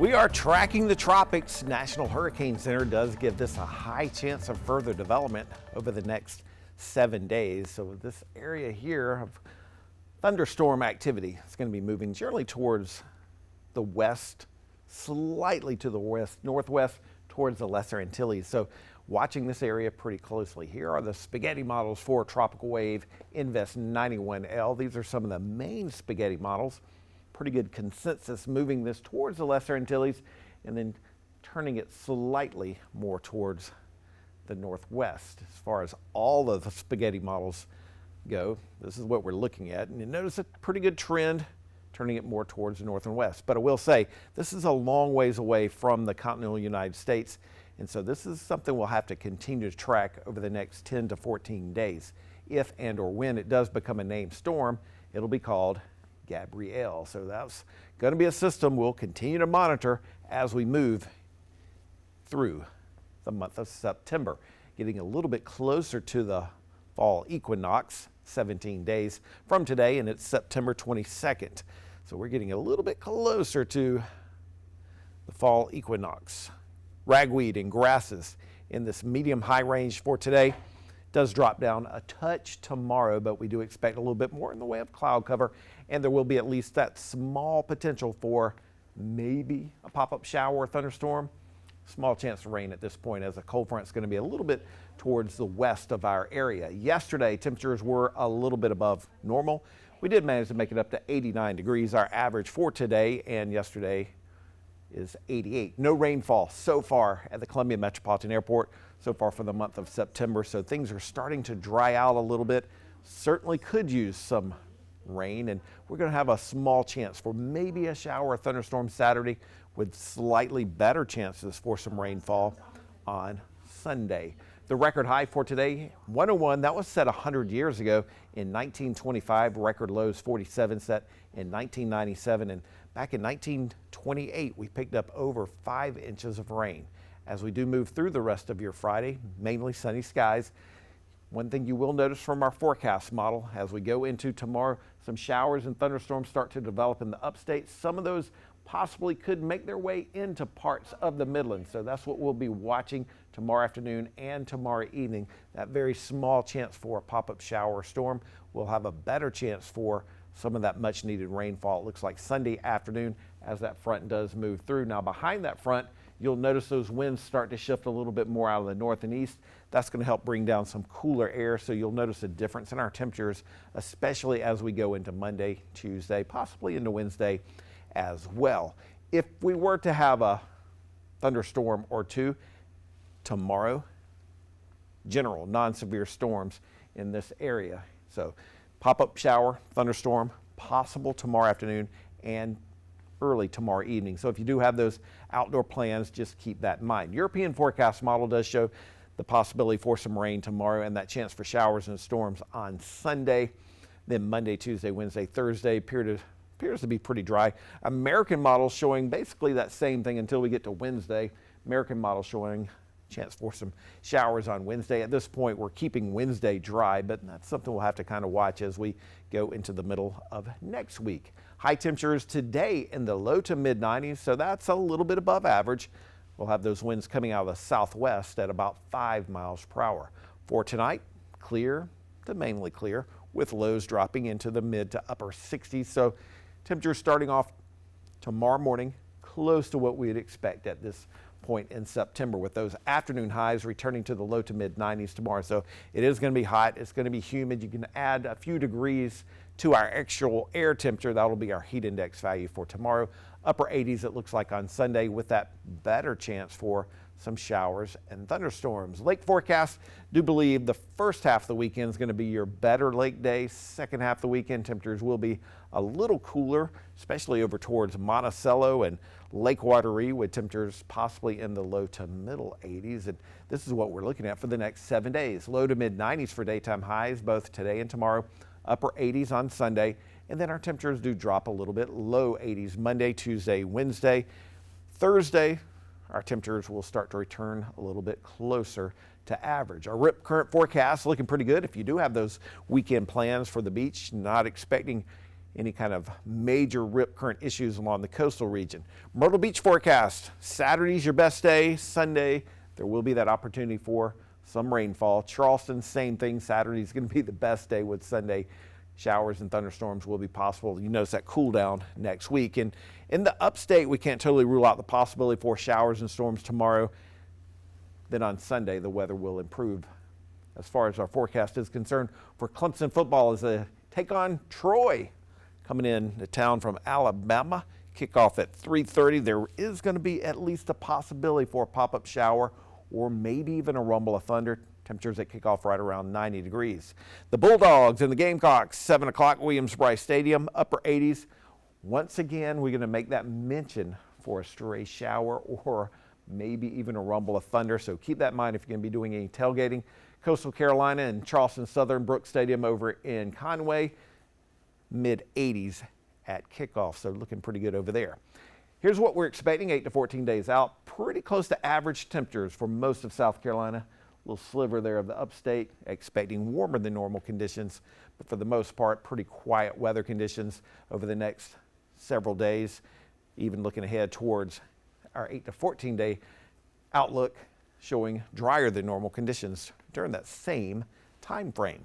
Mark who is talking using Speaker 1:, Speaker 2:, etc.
Speaker 1: We are tracking the tropics. National Hurricane Center does give this a high chance of further development over the next 7 days. So this area here of thunderstorm activity is going to be moving generally towards the west, slightly to the west, northwest towards the Lesser Antilles. So watching this area pretty closely. Here are the spaghetti models for tropical wave Invest 91L. These are some of the main spaghetti models. Pretty good consensus moving this towards the Lesser Antilles and then turning it slightly more towards the northwest. As far as all of the spaghetti models go, this is what we're looking at. And you notice a pretty good trend turning it more towards the north and west. But I will say this is a long ways away from the continental United States. And so this is something we'll have to continue to track over the next 10 to 14 days. If and or when it does become a named storm, it'll be called Gabrielle. So that's going to be a system we'll continue to monitor as we move through the month of September. Getting a little bit closer to the fall equinox, 17 days from today, and it's September 22nd. So we're getting a little bit closer to the fall equinox. Ragweed and grasses in this medium high range for today. Does drop down a touch tomorrow, but we do expect a little bit more in the way of cloud cover, and there will be at least that small potential for maybe a pop-up shower or thunderstorm. Small chance of rain at this point, as a cold front is going to be a little bit towards the west of our area. Yesterday, temperatures were a little bit above normal. We did manage to make it up to 89 degrees. Our average for today and yesterday is 88. No rainfall so far at the Columbia Metropolitan Airport so far for the month of September. So things are starting to dry out a little bit. Certainly could use some rain, and we're going to have a small chance for maybe a shower or thunderstorm Saturday with slightly better chances for some rainfall on Sunday. The record high for today, 101. That was set 100 years ago in 1925. Record lows 47 set in 1997, and back in 1928 we picked up over 5 inches of rain. As we do move through the rest of your Friday, mainly sunny skies. One thing you will notice from our forecast model as we go into tomorrow, some showers and thunderstorms start to develop in the upstate. Some of those possibly could make their way into parts of the Midlands. So that's what we'll be watching tomorrow afternoon and tomorrow evening. That very small chance for a pop-up shower or storm. We'll have a better chance for some of that much needed rainfall. It looks like Sunday afternoon as that front does move through. Now behind that front, you'll notice those winds start to shift a little bit more out of the north and east. That's going to help bring down some cooler air, so you'll notice a difference in our temperatures, especially as we go into Monday, Tuesday, possibly into Wednesday as well. If we were to have a thunderstorm or two tomorrow, general non-severe storms in this area. So pop-up shower, thunderstorm, possible tomorrow afternoon and early tomorrow evening. So if you do have those outdoor plans, just keep that in mind. European forecast model does show the possibility for some rain tomorrow and that chance for showers and storms on Sunday. Then Monday, Tuesday, Wednesday, Thursday appears to be pretty dry. American model showing basically that same thing until we get to Wednesday. American model showing chance for some showers on Wednesday. At this point, we're keeping Wednesday dry, but that's something we'll have to kind of watch as we go into the middle of next week. High temperatures today in the low to mid 90s, so that's a little bit above average. We'll have those winds coming out of the southwest at about 5 miles per hour. For tonight, clear to mainly clear with lows dropping into the mid to upper 60s. So temperatures starting off tomorrow morning close to what we'd expect at this point in September, with those afternoon highs returning to the low to mid 90s tomorrow. So it is going to be hot. It's going to be humid. You can add a few degrees to our actual air temperature. That'll be our heat index value for tomorrow. Upper 80s it looks like on Sunday, with that better chance for some showers and thunderstorms. Lake forecasts do believe the first half of the weekend is going to be your better lake day. Second half of the weekend, temperatures will be a little cooler, especially over towards Monticello and Lake Wateree, with temperatures possibly in the low to middle 80s. And this is what we're looking at for the next 7 days. Low to mid 90s for daytime highs, both today and tomorrow. Upper 80s on Sunday. And then our temperatures do drop a little bit. Low 80s Monday, Tuesday, Wednesday. Thursday, our temperatures will start to return a little bit closer to average. Our RIP current forecast looking pretty good. If you do have those weekend plans for the beach, not expecting any kind of major rip current issues along the coastal region. Myrtle Beach forecast, Saturday's your best day. Sunday, there will be that opportunity for some rainfall. Charleston, same thing. Saturday's going to be the best day, with Sunday showers and thunderstorms will be possible. You notice that cool down next week. And in the upstate, we can't totally rule out the possibility for showers and storms tomorrow. Then on Sunday, the weather will improve as far as our forecast is concerned. For Clemson football, as they take on Troy, coming in to town from Alabama. Kickoff at 3:30. There is going to be at least a possibility for a pop-up shower or maybe even a rumble of thunder. Temperatures at kickoff right around 90 degrees. The Bulldogs and the Gamecocks, 7 o'clock, Williams-Brice Stadium, upper 80s. Once again, we're going to make that mention for a stray shower or maybe even a rumble of thunder. So keep that in mind if you're going to be doing any tailgating. Coastal Carolina and Charleston Southern Brook Stadium over in Conway, mid-80s at kickoff, so looking pretty good over there. Here's what we're expecting 8 to 14 days out. Pretty close to average temperatures for most of South Carolina. A little sliver there of the upstate, expecting warmer than normal conditions, but for the most part, pretty quiet weather conditions over the next several days. Even looking ahead towards our 8 to 14 day outlook, showing drier than normal conditions during that same time frame.